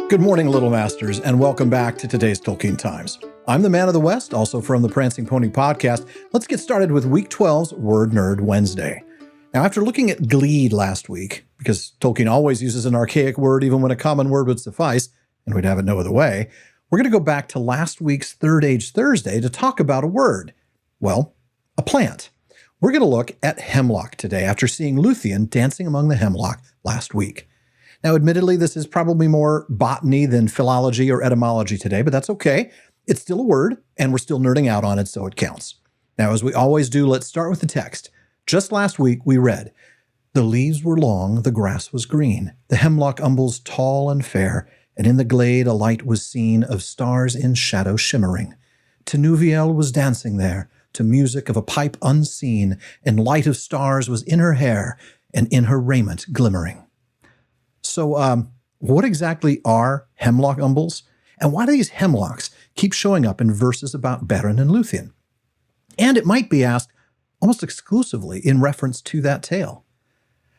Good morning, Little Masters, and welcome back to today's Tolkien Times. I'm the Man of the West, also from the Prancing Pony podcast. Let's get started with Week 12's Word Nerd Wednesday. Now, after looking at Gleed last week, because Tolkien always uses an archaic word even when a common word would suffice, and we'd have it no other way, we're going to go back to last week's Third Age Thursday to talk about a word. Well, a plant. We're going to look at hemlock today after seeing Luthien dancing among the hemlock last week. Now, admittedly, this is probably more botany than philology or etymology today, but that's okay. It's still a word, and we're still nerding out on it, so it counts. Now, as we always do, let's start with the text. Just last week, we read, "The leaves were long, the grass was green, the hemlock umbels tall and fair, and in the glade a light was seen of stars in shadow shimmering. Tinuviel was dancing there, to music of a pipe unseen, and light of stars was in her hair, and in her raiment glimmering." So, what exactly are hemlock umbels? And why do these hemlocks keep showing up in verses about Beren and Luthien? And it might be asked almost exclusively in reference to that tale.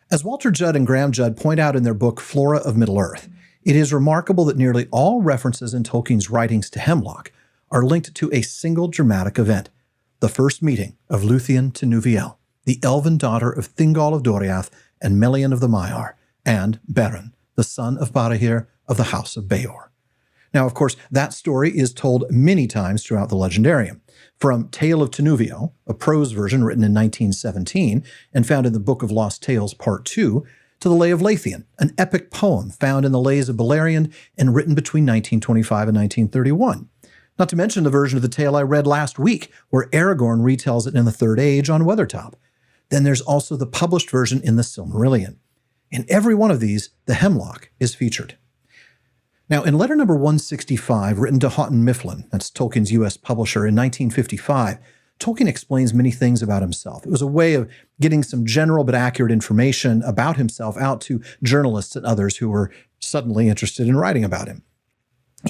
As Walter Judd and Graham Judd point out in their book Flora of Middle-earth, it is remarkable that nearly all references in Tolkien's writings to hemlock are linked to a single dramatic event, the first meeting of Luthien to Tinuviel, the elven daughter of Thingol of Doriath and Melian of the Maiar, and Beren, the son of Barahir of the House of Beor. Now, of course, that story is told many times throughout the legendarium, from Tale of Tinuviel, a prose version written in 1917 and found in the Book of Lost Tales Part 2, to the Lay of Leithien, an epic poem found in the Lays of Beleriand and written between 1925 and 1931. Not to mention the version of the tale I read last week, where Aragorn retells it in the Third Age on Weathertop. Then there's also the published version in the Silmarillion. In every one of these, the hemlock is featured. Now, in letter number 165, written to Houghton Mifflin, that's Tolkien's U.S. publisher, in 1955, Tolkien explains many things about himself. It was a way of getting some general but accurate information about himself out to journalists and others who were suddenly interested in writing about him.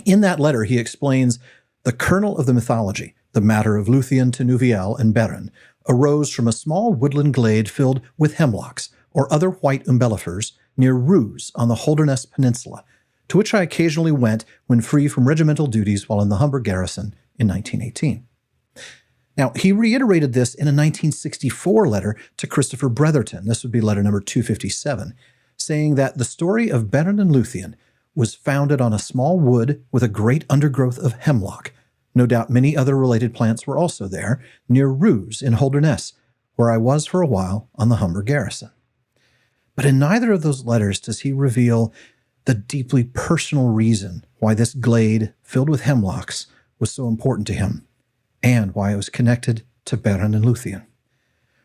In that letter, he explains the kernel of the mythology, the matter of Luthien, Tinuviel, and Beren, arose from a small woodland glade filled with hemlocks, or other white umbellifers, near Roos on the Holderness Peninsula, to which I occasionally went when free from regimental duties while in the Humber garrison in 1918. Now, he reiterated this in a 1964 letter to Christopher Bretherton, this would be letter number 257, saying that the story of Beren and Luthien was founded on a small wood with a great undergrowth of hemlock. No doubt many other related plants were also there, near Roos in Holderness, where I was for a while on the Humber garrison. But in neither of those letters does he reveal the deeply personal reason why this glade filled with hemlocks was so important to him, and why it was connected to Beren and Luthien.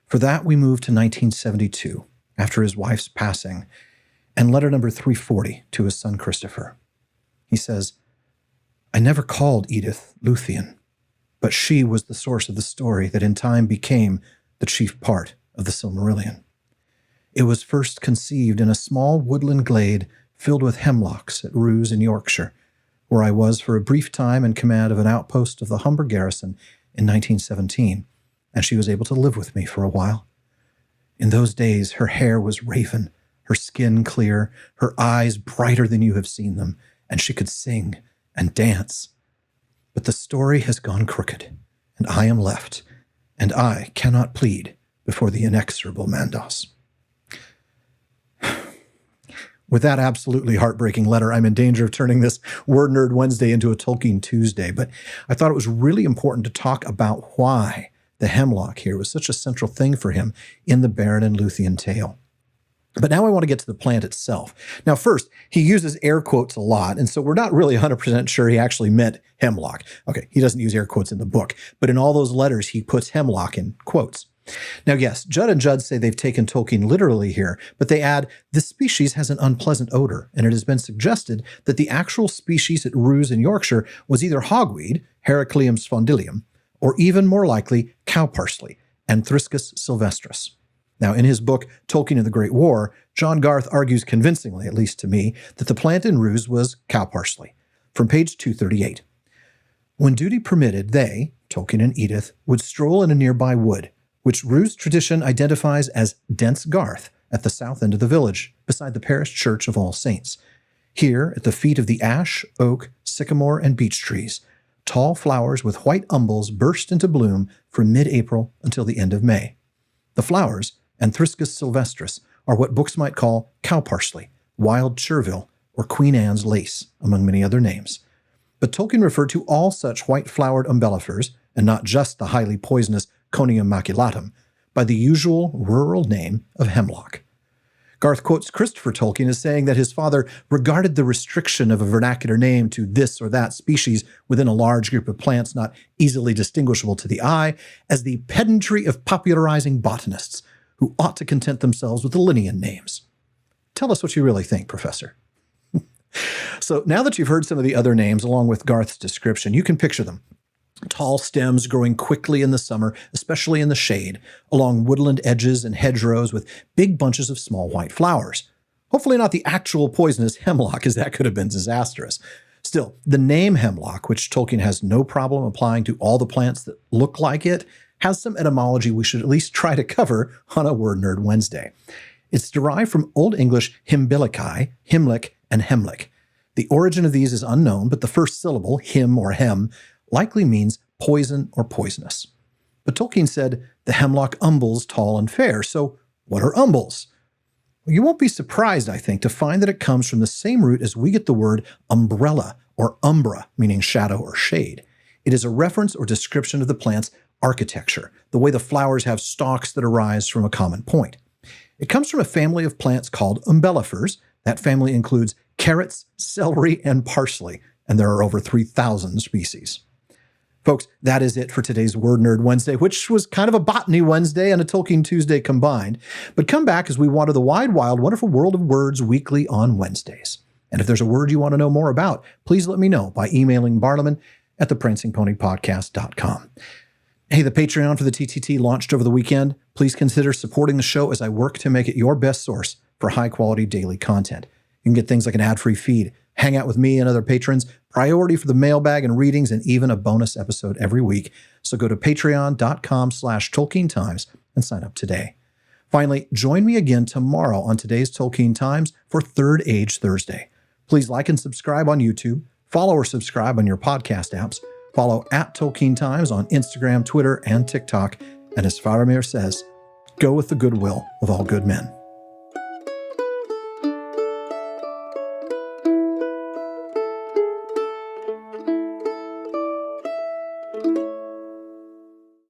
For that, we move to 1972, after his wife's passing, and letter number 340 to his son Christopher. He says, "I never called Edith Luthien, but she was the source of the story that in time became the chief part of the Silmarillion. It was first conceived in a small woodland glade filled with hemlocks at Roos in Yorkshire, where I was for a brief time in command of an outpost of the Humber garrison in 1917, and she was able to live with me for a while. In those days, her hair was raven, her skin clear, her eyes brighter than you have seen them, and she could sing and dance. But the story has gone crooked, and I am left, and I cannot plead before the inexorable Mandos." With that absolutely heartbreaking letter, I'm in danger of turning this Word Nerd Wednesday into a Tolkien Tuesday, but I thought it was really important to talk about why the hemlock here was such a central thing for him in the Beren and Luthien tale. But now I want to get to the plant itself. Now, first, he uses air quotes a lot, and so we're not really 100% sure he actually meant hemlock. Okay, he doesn't use air quotes in the book, but in all those letters, he puts hemlock in quotes. Now, yes, Judd and Judd say they've taken Tolkien literally here, but they add, "This species has an unpleasant odor, and it has been suggested that the actual species at Roos in Yorkshire was either hogweed, Heracleum spondylum, or even more likely, cow parsley, Anthriscus sylvestris." Now, in his book, Tolkien and the Great War, John Garth argues convincingly, at least to me, that the plant in Roos was cow parsley. From page 238. "When duty permitted, they, Tolkien and Edith, would stroll in a nearby wood, which Roos tradition identifies as Dense Garth at the south end of the village, beside the parish church of All Saints. Here, at the feet of the ash, oak, sycamore, and beech trees, tall flowers with white umbels burst into bloom from mid-April until the end of May. The flowers, Anthriscus sylvestris, are what books might call cow parsley, wild chervil, or Queen Anne's lace, among many other names. But Tolkien referred to all such white-flowered umbellifers, and not just the highly poisonous Conium maculatum, by the usual rural name of hemlock. Garth quotes Christopher Tolkien as saying that his father regarded the restriction of a vernacular name to this or that species within a large group of plants not easily distinguishable to the eye as the pedantry of popularizing botanists, who ought to content themselves with the Linnean names. Tell us what you really think, Professor. So now that you've heard some of the other names along with Garth's description, you can picture them. Tall stems growing quickly in the summer, especially in the shade, along woodland edges and hedgerows with big bunches of small white flowers. Hopefully not the actual poisonous hemlock, as that could have been disastrous. Still, the name hemlock, which Tolkien has no problem applying to all the plants that look like it, has some etymology we should at least try to cover on a Word Nerd Wednesday. It's derived from Old English himbilici, himlick, and hemlick. The origin of these is unknown, but the first syllable, him or hem, likely means poison or poisonous. But Tolkien said the hemlock umbels tall and fair, so what are umbels? Well, you won't be surprised, I think, to find that it comes from the same root as we get the word umbrella or umbra, meaning shadow or shade. It is a reference or description of the plant's architecture, the way the flowers have stalks that arise from a common point. It comes from a family of plants called umbellifers. That family includes carrots, celery, and parsley, and there are over 3,000 species. Folks, that is it for today's Word Nerd Wednesday, which was kind of a Botany Wednesday and a Tolkien Tuesday combined. But come back as we wander the wide, wild, wonderful world of words weekly on Wednesdays. And if there's a word you want to know more about, please let me know by emailing barliman@theprancingponypodcast.com. Hey, the Patreon for the TTT launched over the weekend. Please consider supporting the show as I work to make it your best source for high-quality daily content. You can get things like an ad-free feed, hang out with me and other patrons, priority for the mailbag and readings, and even a bonus episode every week. So go to patreon.com/Tolkien Times and sign up today. Finally, join me again tomorrow on today's Tolkien Times for Third Age Thursday. Please like and subscribe on YouTube, follow or subscribe on your podcast apps, follow @Tolkien Times on Instagram, Twitter, and TikTok, and as Faramir says, go with the goodwill of all good men.